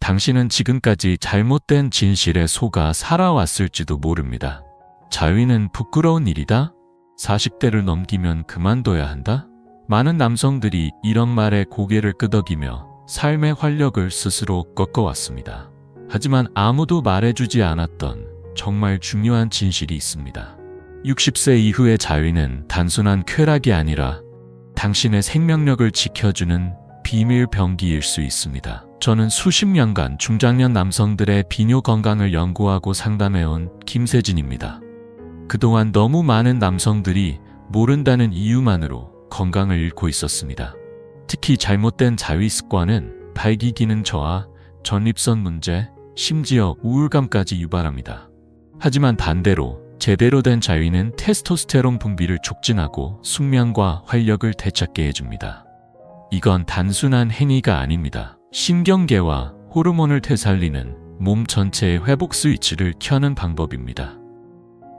당신은 지금까지 잘못된 진실에 속아 살아왔을지도 모릅니다. 자위는 부끄러운 일이다? 40대를 넘기면 그만둬야 한다? 많은 남성들이 이런 말에 고개를 끄덕이며 삶의 활력을 스스로 꺾어왔습니다. 하지만 아무도 말해주지 않았던 정말 중요한 진실이 있습니다. 60세 이후의 자위는 단순한 쾌락이 아니라 당신의 생명력을 지켜주는 비밀 병기일 수 있습니다. 저는 수십 년간 중장년 남성들의 비뇨 건강을 연구하고 상담해온 김세진입니다. 그동안 너무 많은 남성들이 모른다는 이유만으로 건강을 잃고 있었습니다. 특히 잘못된 자위 습관은 발기 기능 저하, 전립선 문제, 심지어 우울감까지 유발합니다. 하지만 반대로 제대로 된 자위는 테스토스테론 분비를 촉진하고 숙면과 활력을 되찾게 해줍니다. 이건 단순한 행위가 아닙니다. 신경계와 호르몬을 되살리는 몸 전체의 회복 스위치를 켜는 방법입니다.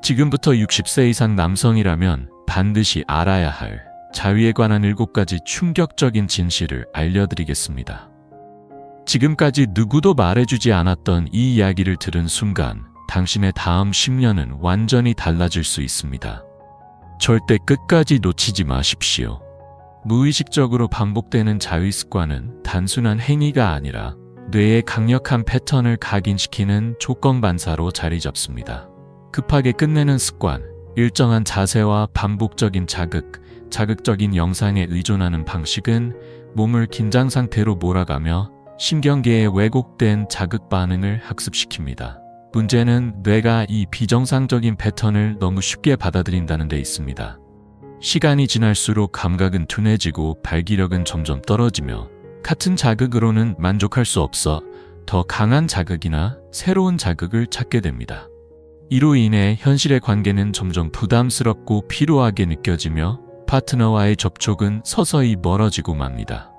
지금부터 60세 이상 남성이라면 반드시 알아야 할 자위에 관한 7가지 충격적인 진실을 알려드리겠습니다. 지금까지 누구도 말해주지 않았던 이 이야기를 들은 순간 당신의 다음 10년은 완전히 달라질 수 있습니다. 절대 끝까지 놓치지 마십시오. 무의식적으로 반복되는 자위 습관은 단순한 행위가 아니라 뇌의 강력한 패턴을 각인시키는 조건 반사로 자리 잡습니다. 급하게 끝내는 습관, 일정한 자세와 반복적인 자극적인 영상에 의존하는 방식은 몸을 긴장 상태로 몰아가며 신경계의 왜곡된 자극 반응을 학습시킵니다. 문제는 뇌가 이 비정상적인 패턴을 너무 쉽게 받아들인다는 데 있습니다. 시간이 지날수록 감각은 둔해지고 발기력은 점점 떨어지며 같은 자극으로는 만족할 수 없어 더 강한 자극이나 새로운 자극을 찾게 됩니다. 이로 인해 현실의 관계는 점점 부담스럽고 피로하게 느껴지며 파트너와의 접촉은 서서히 멀어지고 맙니다.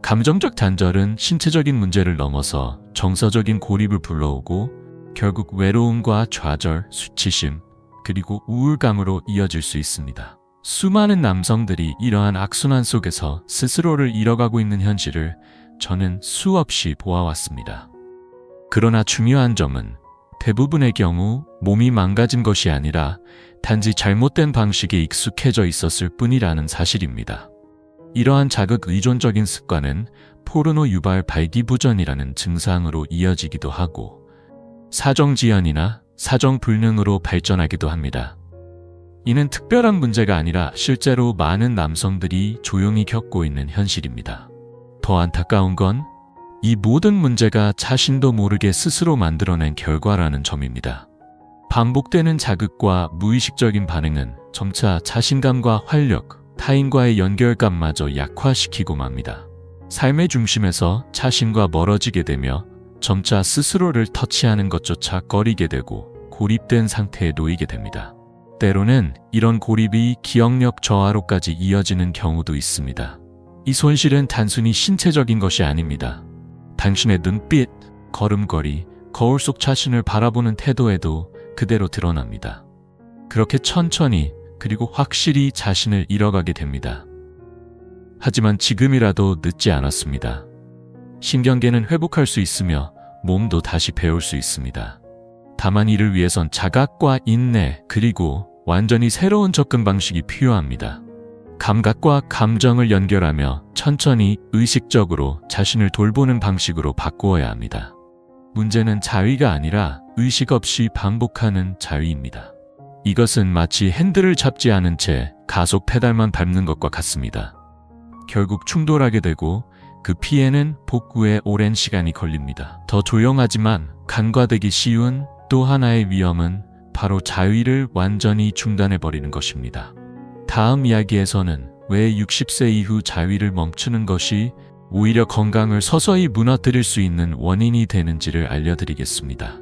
감정적 단절은 신체적인 문제를 넘어서 정서적인 고립을 불러오고 결국 외로움과 좌절, 수치심, 그리고 우울감으로 이어질 수 있습니다. 수많은 남성들이 이러한 악순환 속에서 스스로를 잃어가고 있는 현실을 저는 수없이 보아왔습니다. 그러나 중요한 점은 대부분의 경우 몸이 망가진 것이 아니라 단지 잘못된 방식에 익숙해져 있었을 뿐이라는 사실입니다. 이러한 자극 의존적인 습관은 포르노 유발 발기부전이라는 증상으로 이어지기도 하고 사정지연이나 사정불능으로 발전하기도 합니다. 이는 특별한 문제가 아니라 실제로 많은 남성들이 조용히 겪고 있는 현실입니다. 더 안타까운 건 이 모든 문제가 자신도 모르게 스스로 만들어낸 결과라는 점입니다. 반복되는 자극과 무의식적인 반응은 점차 자신감과 활력, 타인과의 연결감마저 약화시키고 맙니다. 삶의 중심에서 자신과 멀어지게 되며 점차 스스로를 터치하는 것조차 꺼리게 되고 고립된 상태에 놓이게 됩니다. 때로는 이런 고립이 기억력 저하로까지 이어지는 경우도 있습니다. 이 손실은 단순히 신체적인 것이 아닙니다. 당신의 눈빛, 걸음걸이, 거울 속 자신을 바라보는 태도에도 그대로 드러납니다. 그렇게 천천히 그리고 확실히 자신을 잃어가게 됩니다. 하지만 지금이라도 늦지 않았습니다. 신경계는 회복할 수 있으며 몸도 다시 배울 수 있습니다. 다만 이를 위해선 자각과 인내 그리고 완전히 새로운 접근 방식이 필요합니다. 감각과 감정을 연결하며 천천히 의식적으로 자신을 돌보는 방식으로 바꾸어야 합니다. 문제는 자위가 아니라 의식 없이 반복하는 자위입니다. 이것은 마치 핸들을 잡지 않은 채 가속 페달만 밟는 것과 같습니다. 결국 충돌하게 되고 그 피해는 복구에 오랜 시간이 걸립니다. 더 조용하지만 간과되기 쉬운 또 하나의 위험은 바로 자위를 완전히 중단해버리는 것입니다. 다음 이야기에서는 왜 60세 이후 자위를 멈추는 것이 오히려 건강을 서서히 무너뜨릴 수 있는 원인이 되는지를 알려드리겠습니다.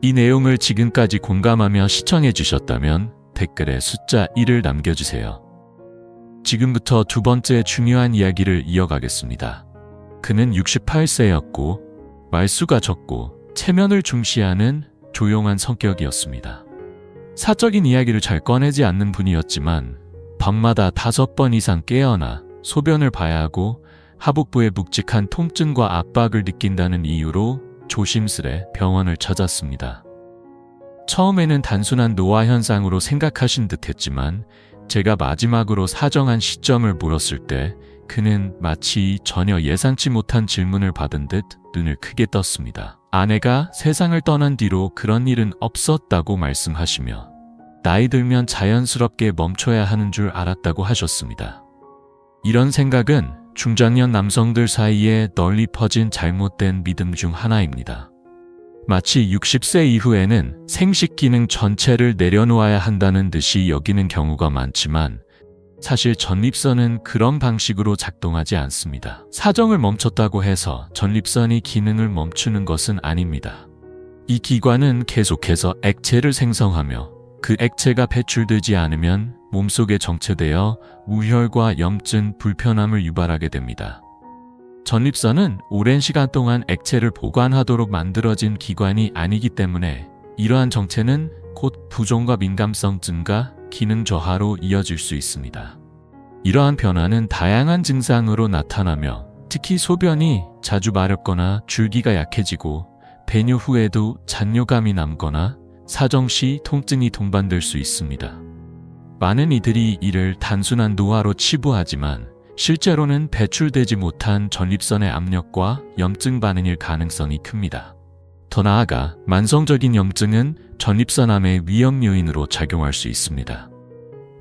이 내용을 지금까지 공감하며 시청해 주셨다면 댓글에 숫자 1을 남겨주세요. 지금부터 두 번째 중요한 이야기를 이어가겠습니다. 그는 68세였고 말수가 적고 체면을 중시하는 조용한 성격이었습니다. 사적인 이야기를 잘 꺼내지 않는 분이었지만 밤마다 5번 이상 깨어나 소변을 봐야 하고 하복부에 묵직한 통증과 압박을 느낀다는 이유로 조심스레 병원을 찾았습니다. 처음에는 단순한 노화 현상으로 생각하신 듯 했지만 제가 마지막으로 사정한 시점을 물었을 때 그는 마치 전혀 예상치 못한 질문을 받은 듯 눈을 크게 떴습니다. 아내가 세상을 떠난 뒤로 그런 일은 없었다고 말씀하시며 나이 들면 자연스럽게 멈춰야 하는 줄 알았다고 하셨습니다. 이런 생각은 중장년 남성들 사이에 널리 퍼진 잘못된 믿음 중 하나입니다. 마치 60세 이후에는 생식 기능 전체를 내려놓아야 한다는 듯이 여기는 경우가 많지만 사실 전립선은 그런 방식으로 작동하지 않습니다. 사정을 멈췄다고 해서 전립선이 기능을 멈추는 것은 아닙니다. 이 기관은 계속해서 액체를 생성하며 그 액체가 배출되지 않으면 몸속에 정체되어 우혈과 염증, 불편함을 유발하게 됩니다. 전립선은 오랜 시간 동안 액체를 보관하도록 만들어진 기관이 아니기 때문에 이러한 정체는 곧 부종과 민감성 증가, 기능 저하로 이어질 수 있습니다. 이러한 변화는 다양한 증상으로 나타나며 특히 소변이 자주 마렵거나 줄기가 약해지고 배뇨 후에도 잔뇨감이 남거나 사정 시 통증이 동반될 수 있습니다. 많은 이들이 이를 단순한 노화로 치부하지만 실제로는 배출되지 못한 전립선의 압력과 염증 반응일 가능성이 큽니다. 더 나아가 만성적인 염증은 전립선암의 위험 요인으로 작용할 수 있습니다.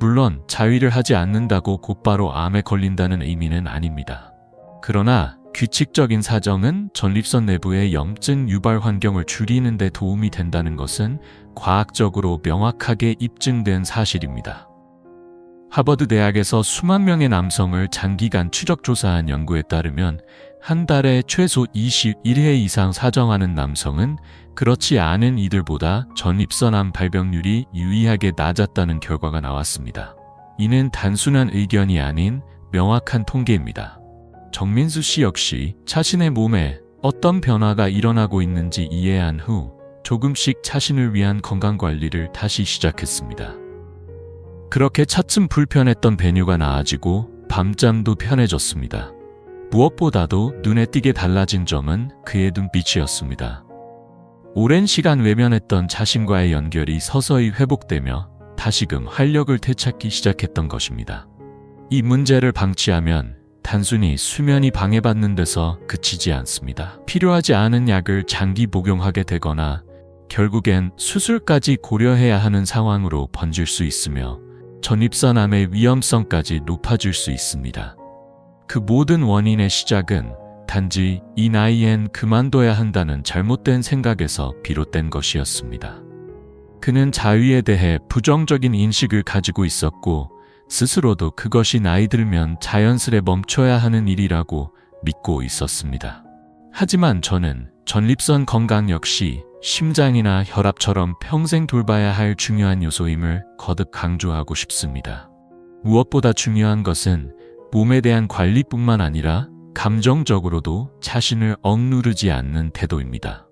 물론 자위를 하지 않는다고 곧바로 암에 걸린다는 의미는 아닙니다. 그러나 규칙적인 사정은 전립선 내부의 염증 유발 환경을 줄이는 데 도움이 된다는 것은 과학적으로 명확하게 입증된 사실입니다. 하버드 대학에서 수만 명의 남성을 장기간 추적 조사한 연구에 따르면 한 달에 최소 21회 이상 사정하는 남성은 그렇지 않은 이들보다 전립선암 발병률이 유의하게 낮았다는 결과가 나왔습니다. 이는 단순한 의견이 아닌 명확한 통계입니다. 정민수 씨 역시 자신의 몸에 어떤 변화가 일어나고 있는지 이해한 후 조금씩 자신을 위한 건강관리를 다시 시작했습니다. 그렇게 차츰 불편했던 배뇨가 나아지고 밤잠도 편해졌습니다. 무엇보다도 눈에 띄게 달라진 점은 그의 눈빛이었습니다. 오랜 시간 외면했던 자신과의 연결이 서서히 회복되며 다시금 활력을 되찾기 시작했던 것입니다. 이 문제를 방치하면 단순히 수면이 방해받는 데서 그치지 않습니다. 필요하지 않은 약을 장기 복용하게 되거나 결국엔 수술까지 고려해야 하는 상황으로 번질 수 있으며 전립선암의 위험성까지 높아질 수 있습니다. 그 모든 원인의 시작은 단지 이 나이엔 그만둬야 한다는 잘못된 생각에서 비롯된 것이었습니다. 그는 자위에 대해 부정적인 인식을 가지고 있었고 스스로도 그것이 나이 들면 자연스레 멈춰야 하는 일이라고 믿고 있었습니다. 하지만 저는 전립선 건강 역시 심장이나 혈압처럼 평생 돌봐야 할 중요한 요소임을 거듭 강조하고 싶습니다. 무엇보다 중요한 것은 몸에 대한 관리뿐만 아니라 감정적으로도 자신을 억누르지 않는 태도입니다.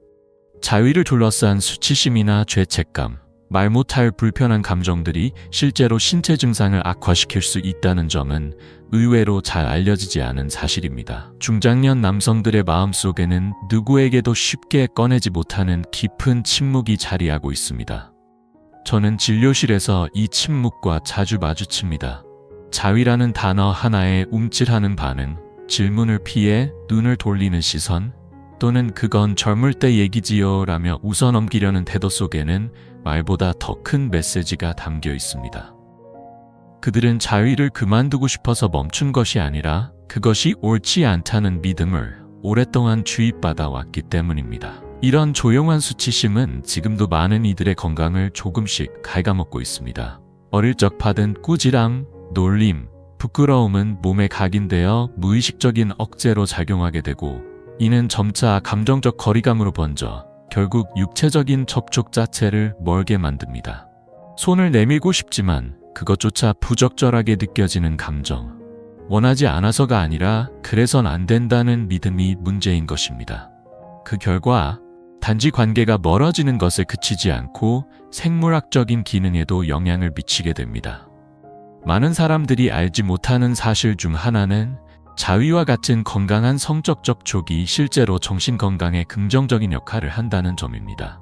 자위를 둘러싼 수치심이나 죄책감, 말 못할 불편한 감정들이 실제로 신체 증상을 악화시킬 수 있다는 점은 의외로 잘 알려지지 않은 사실입니다. 중장년 남성들의 마음속에는 누구에게도 쉽게 꺼내지 못하는 깊은 침묵이 자리하고 있습니다. 저는 진료실에서 이 침묵과 자주 마주칩니다. 자위라는 단어 하나에 움찔하는 반응, 질문을 피해 눈을 돌리는 시선, 또는 그건 젊을 때 얘기지요 라며 웃어넘기려는 태도 속에는 말보다 더 큰 메시지가 담겨 있습니다. 그들은 자위를 그만두고 싶어서 멈춘 것이 아니라 그것이 옳지 않다는 믿음을 오랫동안 주입받아 왔기 때문입니다. 이런 조용한 수치심은 지금도 많은 이들의 건강을 조금씩 갉아먹고 있습니다. 어릴 적 받은 꾸지람, 놀림, 부끄러움은 몸에 각인되어 무의식적인 억제로 작용하게 되고 이는 점차 감정적 거리감으로 번져 결국 육체적인 접촉 자체를 멀게 만듭니다. 손을 내밀고 싶지만 그것조차 부적절하게 느껴지는 감정. 원하지 않아서가 아니라 그래선 안 된다는 믿음이 문제인 것입니다. 그 결과 단지 관계가 멀어지는 것에 그치지 않고 생물학적인 기능에도 영향을 미치게 됩니다. 많은 사람들이 알지 못하는 사실 중 하나는 자위와 같은 건강한 성적 접촉이 실제로 정신 건강에 긍정적인 역할을 한다는 점입니다.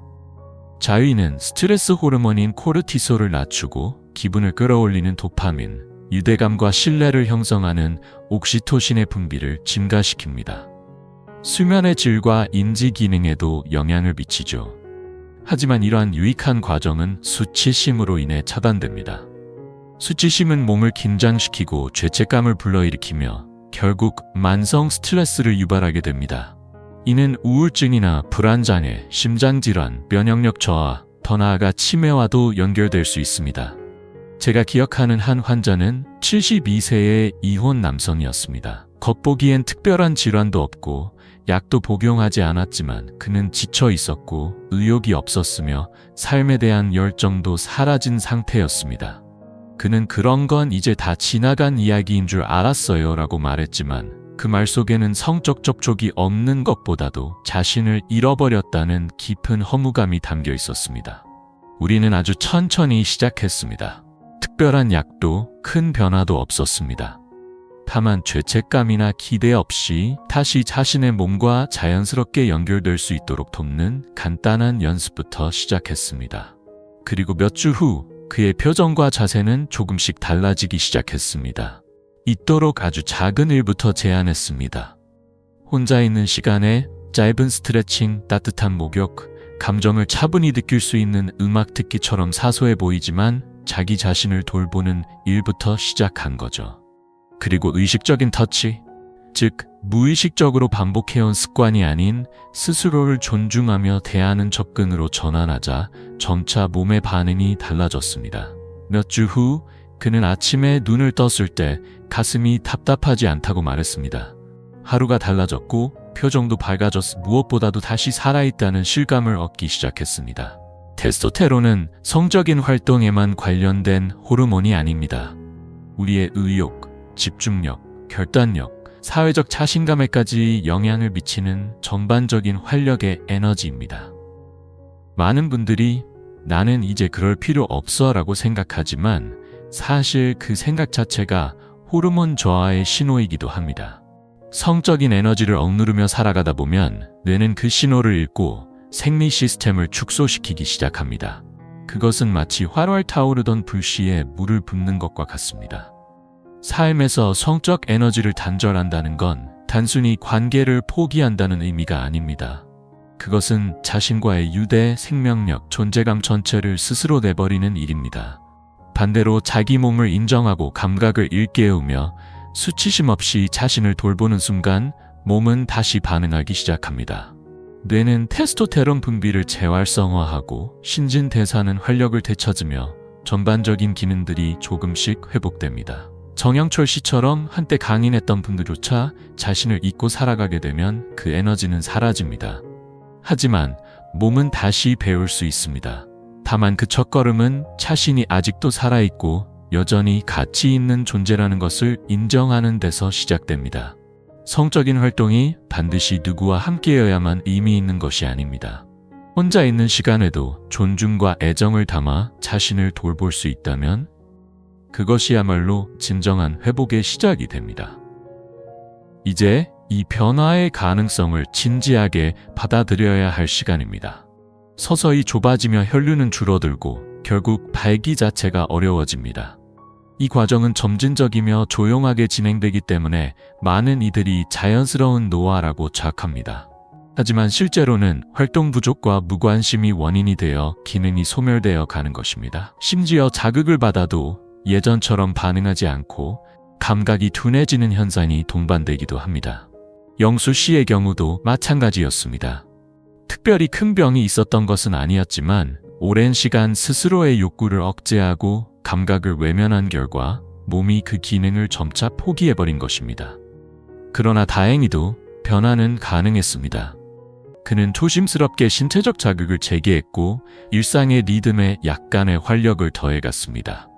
자위는 스트레스 호르몬인 코르티솔을 낮추고 기분을 끌어올리는 도파민, 유대감과 신뢰를 형성하는 옥시토신의 분비를 증가시킵니다. 수면의 질과 인지 기능에도 영향을 미치죠. 하지만 이러한 유익한 과정은 수치심으로 인해 차단됩니다. 수치심은 몸을 긴장시키고 죄책감을 불러일으키며 결국 만성 스트레스를 유발하게 됩니다. 이는 우울증이나 불안장애, 심장질환, 면역력 저하, 더 나아가 치매와도 연결될 수 있습니다. 제가 기억하는 한 환자는 72세의 이혼 남성이었습니다. 겉보기엔 특별한 질환도 없고 약도 복용하지 않았지만 그는 지쳐 있었고 의욕이 없었으며 삶에 대한 열정도 사라진 상태였습니다. 그는 그런 건 이제 다 지나간 이야기인 줄 알았어요 라고 말했지만 그 말 속에는 성적 접촉이 없는 것보다도 자신을 잃어버렸다는 깊은 허무감이 담겨 있었습니다. 우리는 아주 천천히 시작했습니다. 특별한 약도 큰 변화도 없었습니다. 다만 죄책감이나 기대 없이 다시 자신의 몸과 자연스럽게 연결될 수 있도록 돕는 간단한 연습부터 시작했습니다. 그리고 몇 주 후 그의 표정과 자세는 조금씩 달라지기 시작했습니다. 있도록 아주 작은 일부터 제안했습니다. 혼자 있는 시간에 짧은 스트레칭, 따뜻한 목욕, 감정을 차분히 느낄 수 있는 음악 듣기처럼 사소해 보이지만 자기 자신을 돌보는 일부터 시작한 거죠. 그리고 의식적인 터치, 즉 무의식적으로 반복해온 습관이 아닌 스스로를 존중하며 대하는 접근으로 전환하자 점차 몸의 반응이 달라졌습니다. 몇 주 후 그는 아침에 눈을 떴을 때 가슴이 답답하지 않다고 말했습니다. 하루가 달라졌고 표정도 밝아져서 무엇보다도 다시 살아있다는 실감을 얻기 시작했습니다. 테스토스테론은 성적인 활동에만 관련된 호르몬이 아닙니다. 우리의 의욕, 집중력, 결단력, 사회적 자신감에까지 영향을 미치는 전반적인 활력의 에너지입니다. 많은 분들이 나는 이제 그럴 필요 없어 라고 생각하지만 사실 그 생각 자체가 호르몬 저하의 신호이기도 합니다. 성적인 에너지를 억누르며 살아가다 보면 뇌는 그 신호를 읽고 생리 시스템을 축소시키기 시작합니다. 그것은 마치 활활 타오르던 불씨에 물을 붓는 것과 같습니다. 삶에서 성적 에너지를 단절한다는 건 단순히 관계를 포기한다는 의미가 아닙니다. 그것은 자신과의 유대, 생명력, 존재감 전체를 스스로 내버리는 일입니다. 반대로 자기 몸을 인정하고 감각을 일깨우며 수치심 없이 자신을 돌보는 순간 몸은 다시 반응하기 시작합니다. 뇌는 테스토스테론 분비를 재활성화하고 신진대사는 활력을 되찾으며 전반적인 기능들이 조금씩 회복됩니다. 정영철 씨처럼 한때 강인했던 분들조차 자신을 잊고 살아가게 되면 그 에너지는 사라집니다. 하지만 몸은 다시 배울 수 있습니다. 다만 그 첫걸음은 자신이 아직도 살아있고 여전히 가치 있는 존재라는 것을 인정하는 데서 시작됩니다. 성적인 활동이 반드시 누구와 함께여야만 의미 있는 것이 아닙니다. 혼자 있는 시간에도 존중과 애정을 담아 자신을 돌볼 수 있다면 그것이야말로 진정한 회복의 시작이 됩니다. 이제 이 변화의 가능성을 진지하게 받아들여야 할 시간입니다. 서서히 좁아지며 혈류는 줄어들고 결국 발기 자체가 어려워집니다. 이 과정은 점진적이며 조용하게 진행되기 때문에 많은 이들이 자연스러운 노화라고 자각합니다. 하지만 실제로는 활동 부족과 무관심이 원인이 되어 기능이 소멸되어 가는 것입니다. 심지어 자극을 받아도 예전처럼 반응하지 않고 감각이 둔해지는 현상이 동반되기도 합니다. 영수 씨의 경우도 마찬가지였습니다. 특별히 큰 병이 있었던 것은 아니었지만 오랜 시간 스스로의 욕구를 억제하고 감각을 외면한 결과 몸이 그 기능을 점차 포기해버린 것입니다. 그러나 다행히도 변화는 가능했습니다. 그는 조심스럽게 신체적 자극을 재개했고 일상의 리듬에 약간의 활력을 더해갔습니다.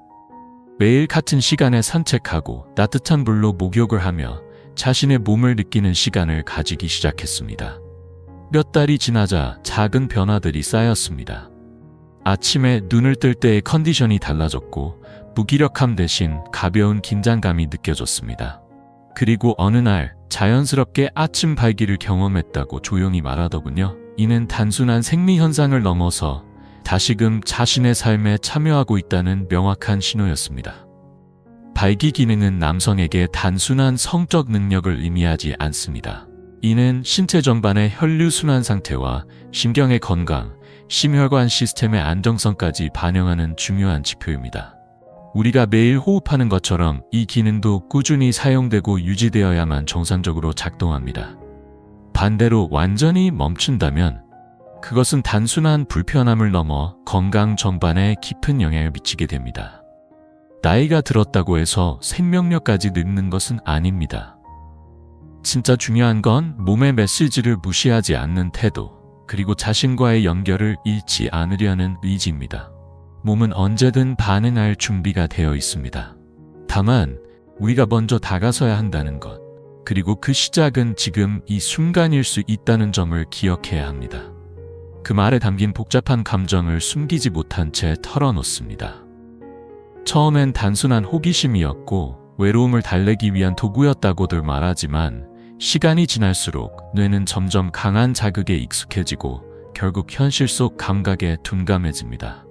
매일 같은 시간에 산책하고 따뜻한 물로 목욕을 하며 자신의 몸을 느끼는 시간을 가지기 시작했습니다. 몇 달이 지나자 작은 변화들이 쌓였습니다. 아침에 눈을 뜰 때의 컨디션이 달라졌고 무기력함 대신 가벼운 긴장감이 느껴졌습니다. 그리고 어느 날 자연스럽게 아침 발기를 경험했다고 조용히 말하더군요. 이는 단순한 생리 현상을 넘어서 다시금 자신의 삶에 참여하고 있다는 명확한 신호였습니다. 발기 기능은 남성에게 단순한 성적 능력을 의미하지 않습니다. 이는 신체 전반의 혈류순환 상태와 신경의 건강, 심혈관 시스템의 안정성까지 반영하는 중요한 지표입니다. 우리가 매일 호흡하는 것처럼 이 기능도 꾸준히 사용되고 유지되어야만 정상적으로 작동합니다. 반대로 완전히 멈춘다면 그것은 단순한 불편함을 넘어 건강 전반에 깊은 영향을 미치게 됩니다. 나이가 들었다고 해서 생명력까지 늙는 것은 아닙니다. 진짜 중요한 건 몸의 메시지를 무시하지 않는 태도, 그리고 자신과의 연결을 잃지 않으려는 의지입니다. 몸은 언제든 반응할 준비가 되어 있습니다. 다만 우리가 먼저 다가서야 한다는 것, 그리고 그 시작은 지금 이 순간일 수 있다는 점을 기억해야 합니다. 그 말에 담긴 복잡한 감정을 숨기지 못한 채 털어놓습니다. 처음엔 단순한 호기심이었고 외로움을 달래기 위한 도구였다고들 말하지만 시간이 지날수록 뇌는 점점 강한 자극에 익숙해지고 결국 현실 속 감각에 둔감해집니다.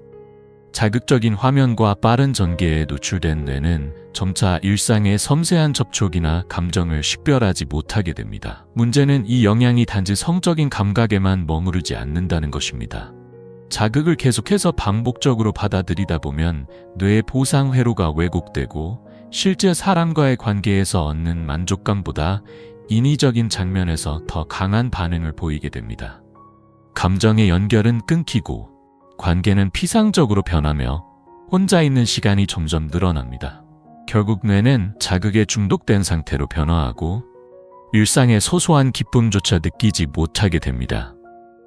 자극적인 화면과 빠른 전개에 노출된 뇌는 점차 일상의 섬세한 접촉이나 감정을 식별하지 못하게 됩니다. 문제는 이 영향이 단지 성적인 감각에만 머무르지 않는다는 것입니다. 자극을 계속해서 반복적으로 받아들이다 보면 뇌의 보상 회로가 왜곡되고 실제 사람과의 관계에서 얻는 만족감보다 인위적인 장면에서 더 강한 반응을 보이게 됩니다. 감정의 연결은 끊기고 관계는 피상적으로 변하며 혼자 있는 시간이 점점 늘어납니다. 결국 뇌는 자극에 중독된 상태로 변화하고 일상의 소소한 기쁨조차 느끼지 못하게 됩니다.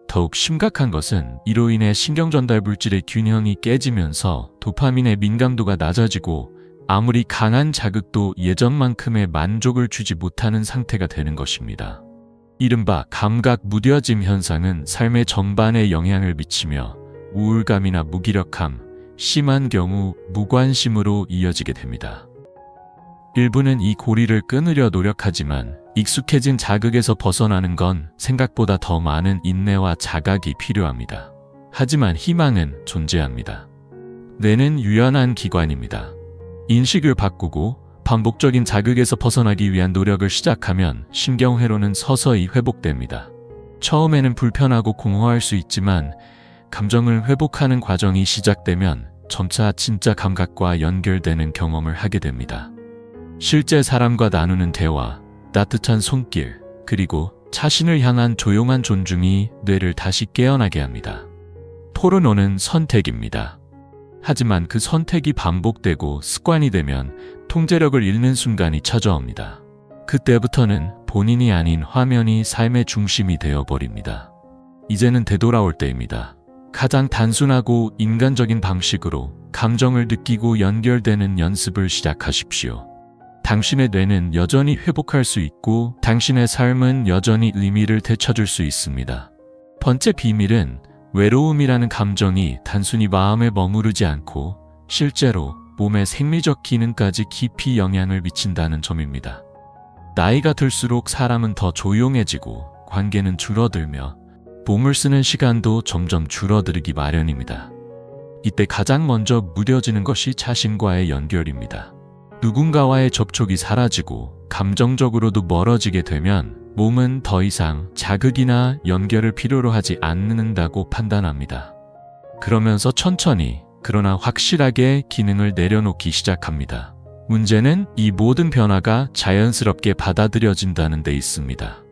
더욱 심각한 것은 이로 인해 신경전달 물질의 균형이 깨지면서 도파민의 민감도가 낮아지고 아무리 강한 자극도 예전만큼의 만족을 주지 못하는 상태가 되는 것입니다. 이른바 감각 무뎌짐 현상은 삶의 전반에 영향을 미치며 우울감이나 무기력함, 심한 경우 무관심으로 이어지게 됩니다. 일부는 이 고리를 끊으려 노력하지만 익숙해진 자극에서 벗어나는 건 생각보다 더 많은 인내와 자각이 필요합니다. 하지만 희망은 존재합니다. 뇌는 유연한 기관입니다. 인식을 바꾸고 반복적인 자극에서 벗어나기 위한 노력을 시작하면 신경회로는 서서히 회복됩니다. 처음에는 불편하고 공허할 수 있지만 감정을 회복하는 과정이 시작되면 점차 진짜 감각과 연결되는 경험을 하게 됩니다. 실제 사람과 나누는 대화, 따뜻한 손길, 그리고 자신을 향한 조용한 존중이 뇌를 다시 깨어나게 합니다. 포르노는 선택입니다. 하지만 그 선택이 반복되고 습관이 되면 통제력을 잃는 순간이 찾아옵니다. 그때부터는 본인이 아닌 화면이 삶의 중심이 되어버립니다. 이제는 되돌아올 때입니다. 가장 단순하고 인간적인 방식으로 감정을 느끼고 연결되는 연습을 시작하십시오. 당신의 뇌는 여전히 회복할 수 있고 당신의 삶은 여전히 의미를 되찾을 수 있습니다. 번째 비밀은 외로움이라는 감정이 단순히 마음에 머무르지 않고 실제로 몸의 생리적 기능까지 깊이 영향을 미친다는 점입니다. 나이가 들수록 사람은 더 조용해지고 관계는 줄어들며 몸을 쓰는 시간도 점점 줄어들기 마련입니다. 이때 가장 먼저 무뎌지는 것이 자신과의 연결입니다. 누군가와의 접촉이 사라지고 감정적으로도 멀어지게 되면 몸은 더 이상 자극이나 연결을 필요로 하지 않는다고 판단합니다. 그러면서 천천히 그러나 확실하게 기능을 내려놓기 시작합니다. 문제는 이 모든 변화가 자연스럽게 받아들여진다는 데 있습니다.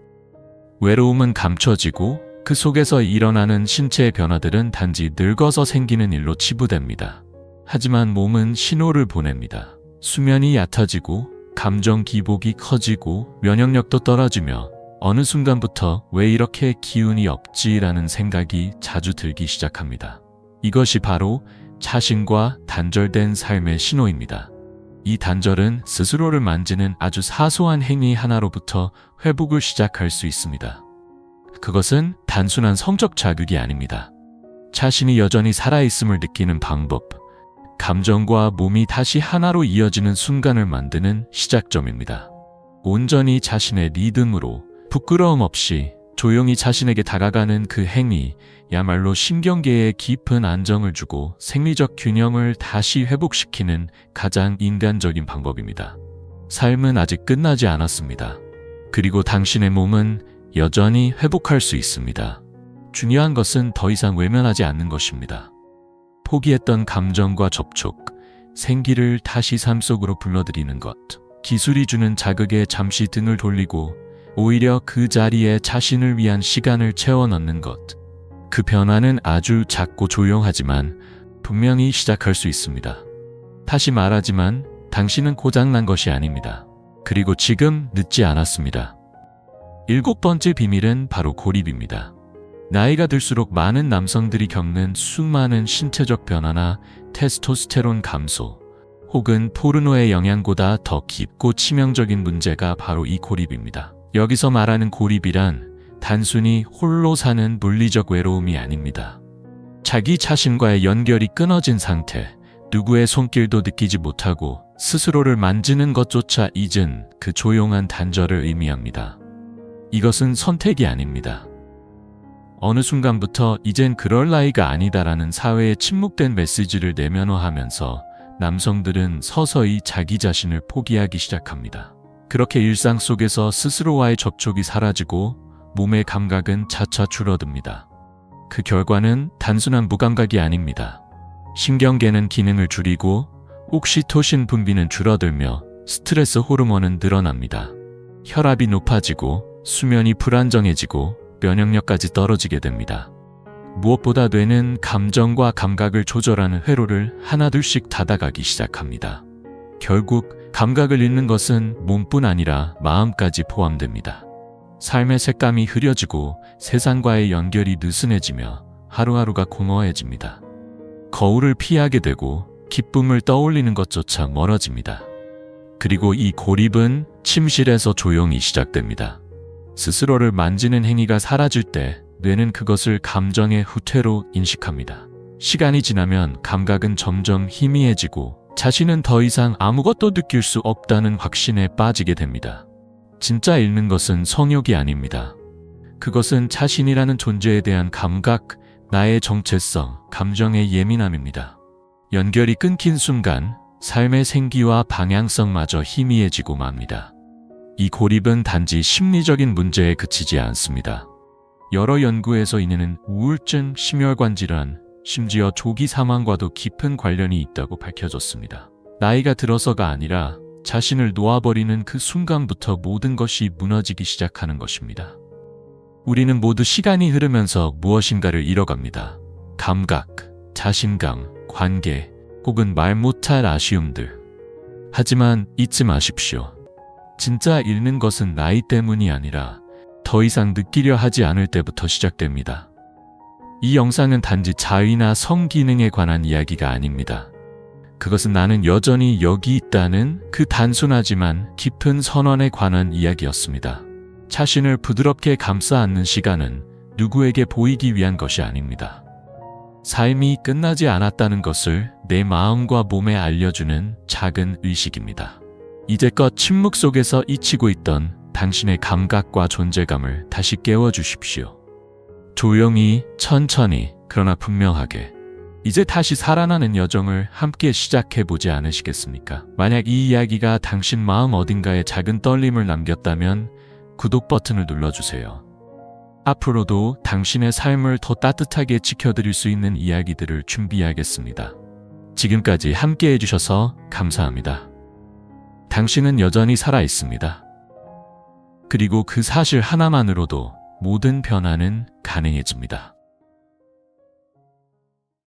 외로움은 감춰지고 그 속에서 일어나는 신체의 변화들은 단지 늙어서 생기는 일로 치부됩니다. 하지만 몸은 신호를 보냅니다. 수면이 얕아지고 감정 기복이 커지고 면역력도 떨어지며 어느 순간부터 왜 이렇게 기운이 없지라는 생각이 자주 들기 시작합니다. 이것이 바로 자신과 단절된 삶의 신호입니다. 이 단절은 스스로를 만지는 아주 사소한 행위 하나로부터 회복을 시작할 수 있습니다. 그것은 단순한 성적 자극이 아닙니다. 자신이 여전히 살아있음을 느끼는 방법, 감정과 몸이 다시 하나로 이어지는 순간을 만드는 시작점입니다. 온전히 자신의 리듬으로 부끄러움 없이 조용히 자신에게 다가가는 그 행위야말로 신경계에 깊은 안정을 주고 생리적 균형을 다시 회복시키는 가장 인간적인 방법입니다. 삶은 아직 끝나지 않았습니다. 그리고 당신의 몸은 여전히 회복할 수 있습니다. 중요한 것은 더 이상 외면하지 않는 것입니다. 포기했던 감정과 접촉, 생기를 다시 삶 속으로 불러들이는 것, 기술이 주는 자극에 잠시 등을 돌리고 오히려 그 자리에 자신을 위한 시간을 채워 넣는 것. 그 변화는 아주 작고 조용하지만 분명히 시작할 수 있습니다. 다시 말하지만 당신은 고장난 것이 아닙니다. 그리고 지금 늦지 않았습니다. 7번째 비밀은 바로 고립입니다. 나이가 들수록 많은 남성들이 겪는 수많은 신체적 변화나 테스토스테론 감소, 혹은 포르노의 영향보다 더 깊고 치명적인 문제가 바로 이 고립입니다. 여기서 말하는 고립이란 단순히 홀로 사는 물리적 외로움이 아닙니다. 자기 자신과의 연결이 끊어진 상태, 누구의 손길도 느끼지 못하고 스스로를 만지는 것조차 잊은 그 조용한 단절을 의미합니다. 이것은 선택이 아닙니다. 어느 순간부터 이젠 그럴 나이가 아니다라는 사회의 침묵된 메시지를 내면화하면서 남성들은 서서히 자기 자신을 포기하기 시작합니다. 그렇게 일상 속에서 스스로와의 접촉이 사라지고 몸의 감각은 차차 줄어듭니다. 그 결과는 단순한 무감각이 아닙니다. 신경계는 기능을 줄이고 옥시토신 분비는 줄어들며 스트레스 호르몬은 늘어납니다. 혈압이 높아지고 수면이 불안정해지고 면역력까지 떨어지게 됩니다. 무엇보다 뇌는 감정과 감각을 조절하는 회로를 하나둘씩 닫아가기 시작합니다. 결국 감각을 잃는 것은 몸뿐 아니라 마음까지 포함됩니다. 삶의 색감이 흐려지고 세상과의 연결이 느슨해지며 하루하루가 공허해집니다. 거울을 피하게 되고 기쁨을 떠올리는 것조차 멀어집니다. 그리고 이 고립은 침실에서 조용히 시작됩니다. 스스로를 만지는 행위가 사라질 때 뇌는 그것을 감정의 후퇴로 인식합니다. 시간이 지나면 감각은 점점 희미해지고 자신은 더 이상 아무것도 느낄 수 없다는 확신에 빠지게 됩니다. 진짜 잃는 것은 성욕이 아닙니다. 그것은 자신이라는 존재에 대한 감각, 나의 정체성, 감정의 예민함입니다. 연결이 끊긴 순간 삶의 생기와 방향성마저 희미해지고 맙니다. 이 고립은 단지 심리적인 문제에 그치지 않습니다. 여러 연구에서 이는 우울증, 심혈관 질환, 심지어 조기 사망과도 깊은 관련이 있다고 밝혀졌습니다. 나이가 들어서가 아니라 자신을 놓아버리는 그 순간부터 모든 것이 무너지기 시작하는 것입니다. 우리는 모두 시간이 흐르면서 무엇인가를 잃어갑니다. 감각, 자신감, 관계, 혹은 말 못할 아쉬움들. 하지만 잊지 마십시오. 진짜 잃는 것은 나이 때문이 아니라 더 이상 느끼려 하지 않을 때부터 시작됩니다. 이 영상은 단지 자위나 성기능에 관한 이야기가 아닙니다. 그것은 나는 여전히 여기 있다는 그 단순하지만 깊은 선언에 관한 이야기였습니다. 자신을 부드럽게 감싸 안는 시간은 누구에게 보이기 위한 것이 아닙니다. 삶이 끝나지 않았다는 것을 내 마음과 몸에 알려주는 작은 의식입니다. 이제껏 침묵 속에서 잊히고 있던 당신의 감각과 존재감을 다시 깨워주십시오. 조용히, 천천히, 그러나 분명하게. 이제 다시 살아나는 여정을 함께 시작해보지 않으시겠습니까? 만약 이 이야기가 당신 마음 어딘가에 작은 떨림을 남겼다면 구독 버튼을 눌러주세요. 앞으로도 당신의 삶을 더 따뜻하게 지켜드릴 수 있는 이야기들을 준비하겠습니다. 지금까지 함께 해주셔서 감사합니다. 당신은 여전히 살아있습니다. 그리고 그 사실 하나만으로도 모든 변화는 가능해집니다.